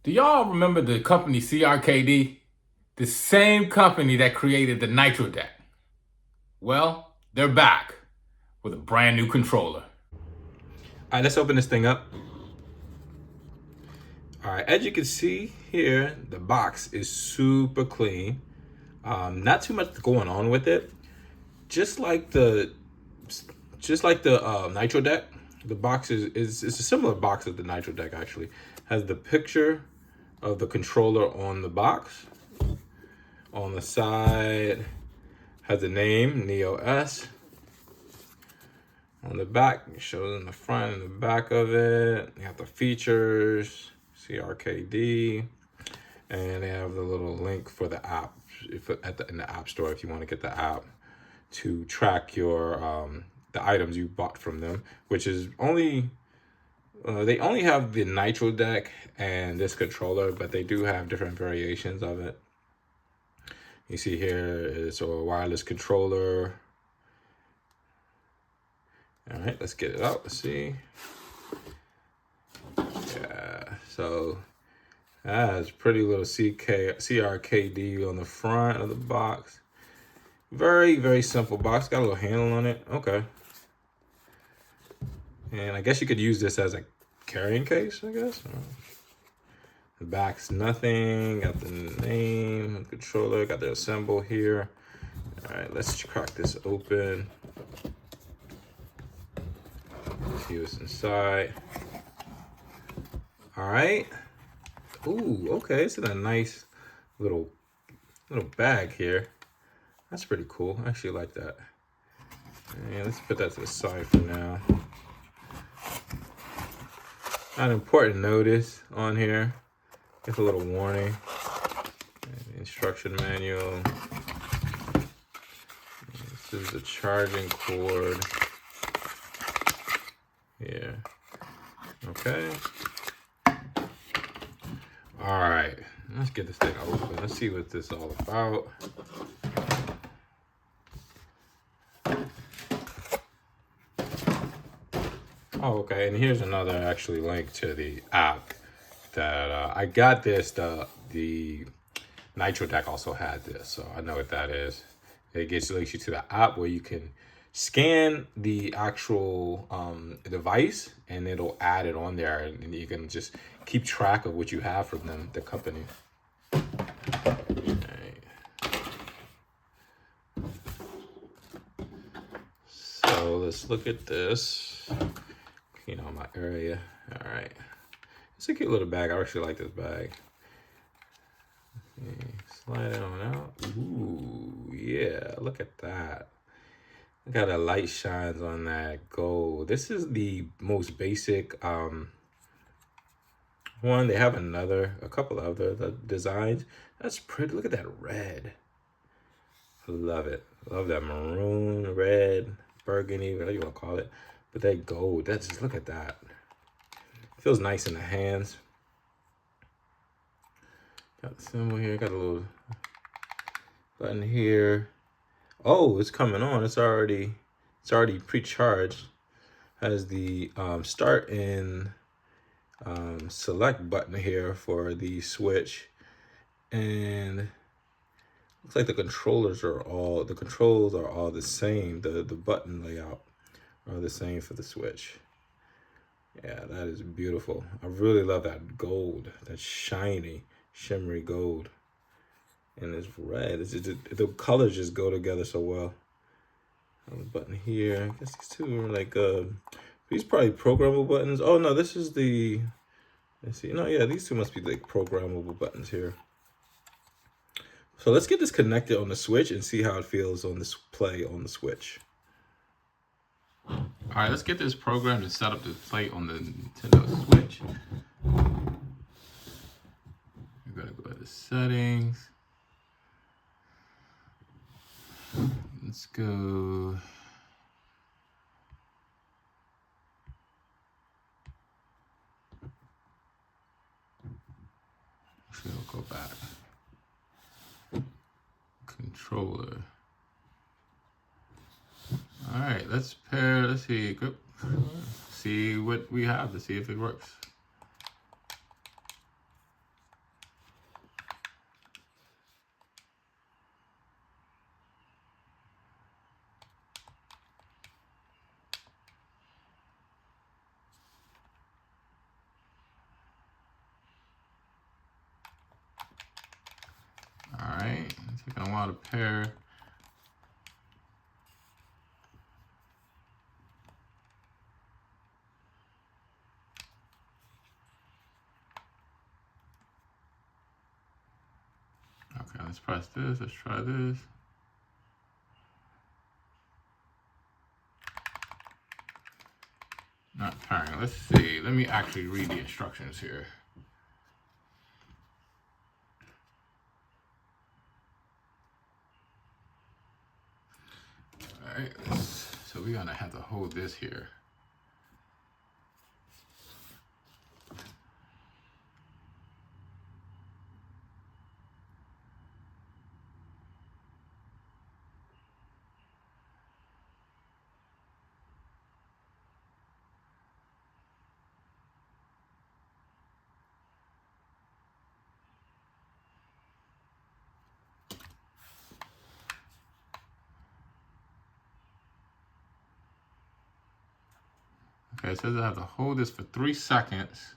Do y'all remember the company CRKD? The same company that created the Nitro deck. Well, they're back with a brand new controller. All right, let's open this thing up. All right, as you can see here, the box is super clean. Not too much going on with it. Just like the Nitro deck, the box is a similar box of the Nitro deck actually. Has the picture of the controller on the box. On the side has the name Neo S. On the back, it shows in the front and the back of it. You have the features, CRKD, and they have the little link for the app in the app store if you want to get the app to track your the items you bought from them, which is only they only have the Nitro deck and this controller, but they do have different variations of it. You see here it's a wireless controller. All right, let's get it out. Let's see. Yeah, so that has pretty little CRKD on the front of the box. Very, very simple box. Got a little handle on it. Okay. And I guess you could use this as a carrying case, I guess. The back's nothing. Got the name, the controller, got the symbol here. All right, let's crack this open. See what's inside. All right. Ooh, okay. It's in a nice little bag here. That's pretty cool. I actually like that. And let's put that to the side for now. An important notice on here. Just a little warning. Instruction manual. This is the charging cord. Yeah. Okay. All right. Let's get this thing open. Let's see what this is all about. Oh, okay. And here's another actually link to the app that I got this. The Nitro deck also had this, so I know what that is. It links you to the app where you can scan the actual device, and it'll add it on there, and you can just keep track of what you have from them, the company. Right. So let's look at this. Clean out my area. All right. It's a cute little bag. I actually like this bag. Okay, slide it on out. Ooh, yeah, look at that. Look how the light shines on that gold. This is the most basic one. They have a couple other designs. That's pretty. Look at that red. I love it. Love that maroon, red, burgundy, whatever you want to call it. But that gold, that's just, look at that. It feels nice in the hands. Got the symbol here, got a little button here. Oh, it's coming on. It's already pre-charged. Has the start and select button here for the switch. And looks like the controls are all the same. The button layout are the same for the switch. Yeah, that is beautiful. I really love that gold, that shiny, shimmery gold. And it's red. The colors just go together so well. The button here. I guess these two are like these probably programmable buttons. Oh no, this is the, let's see. No, yeah, these two must be like programmable buttons here. So let's get this connected on the Switch and see how it feels on this play on the Switch. All right, let's get this program to set up to play on the Nintendo Switch. We're gonna go to the settings. Let's go. Actually, I'll go back. Controller. All right, let's pair. Let's see. See what we have to see if it works. You're gonna want to pair. Okay, let's press this. Let's try this. Not pairing. Let's see. Let me actually read the instructions here. All right. So we're gonna have to hold this here. Okay, it says I have to hold this for 3 seconds.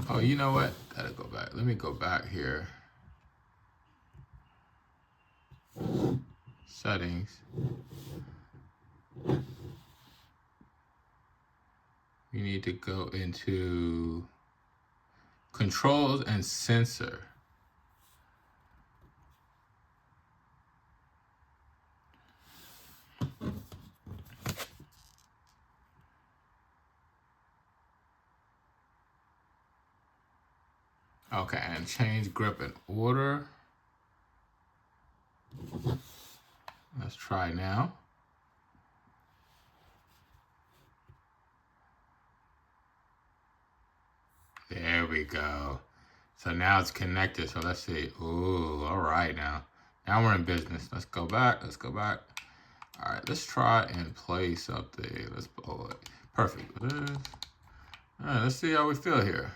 Oh, you know what? Gotta go back. Let me go back here. Settings. You need to go into controls and sensor. Okay, and change grip and order. Let's try now. There we go. So now it's connected. So let's see. Ooh, all right now. Now we're in business. Let's go back. Let's go back. All right, let's try and play something. Let's, oh, perfect. All right, let's see how we feel here.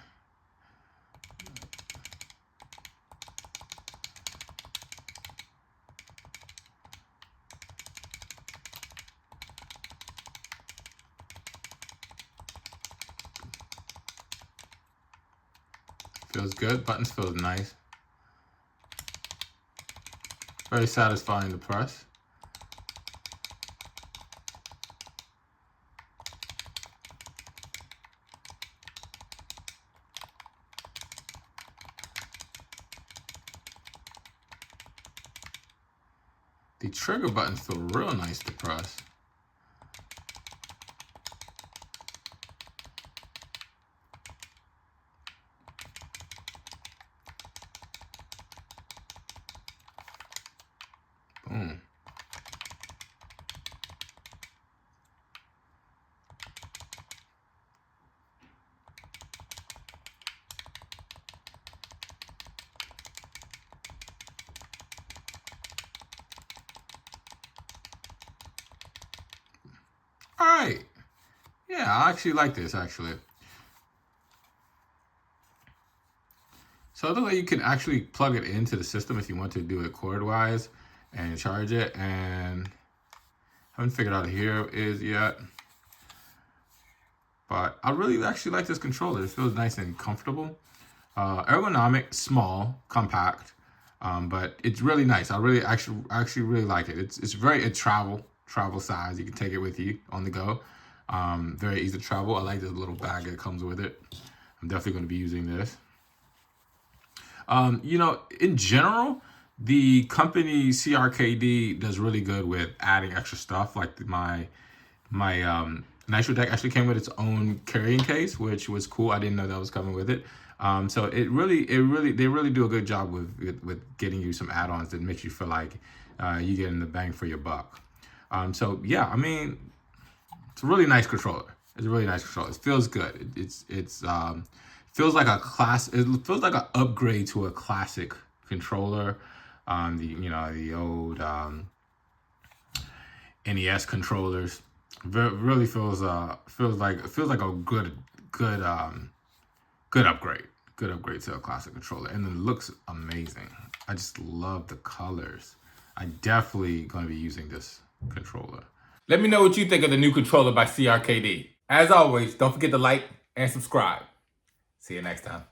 Feels good. Buttons feel nice. Very satisfying to press. The trigger buttons feel real nice to press. Boom. All right. Yeah, I actually like this, actually. So the way you can actually plug it into the system if you want to do it cord-wise and charge it, and haven't figured out here is yet. But I really actually like this controller. It feels nice and comfortable. Ergonomic, small, compact, but it's really nice. I really actually really like it. It's travel size. You can take it with you on the go. Very easy to travel. I like this little bag that comes with it. I'm definitely going to be using this. You know, in general, the company CRKD does really good with adding extra stuff. Like my Nitro deck actually came with its own carrying case, which was cool. I didn't know that was coming with it. So they really do a good job with getting you some add-ons that makes you feel like you're getting the bang for your buck. So yeah, I mean, it's a really nice controller. It's a really nice controller. It feels good. It's feels like a class. It feels like an upgrade to a classic controller. The old NES controllers. Really feels like a good upgrade. Good upgrade to a classic controller, and it looks amazing. I just love the colors. I definitely going to be using this controller. Let me know what you think of the new controller by CRKD. As always, don't forget to like and subscribe. See you next time.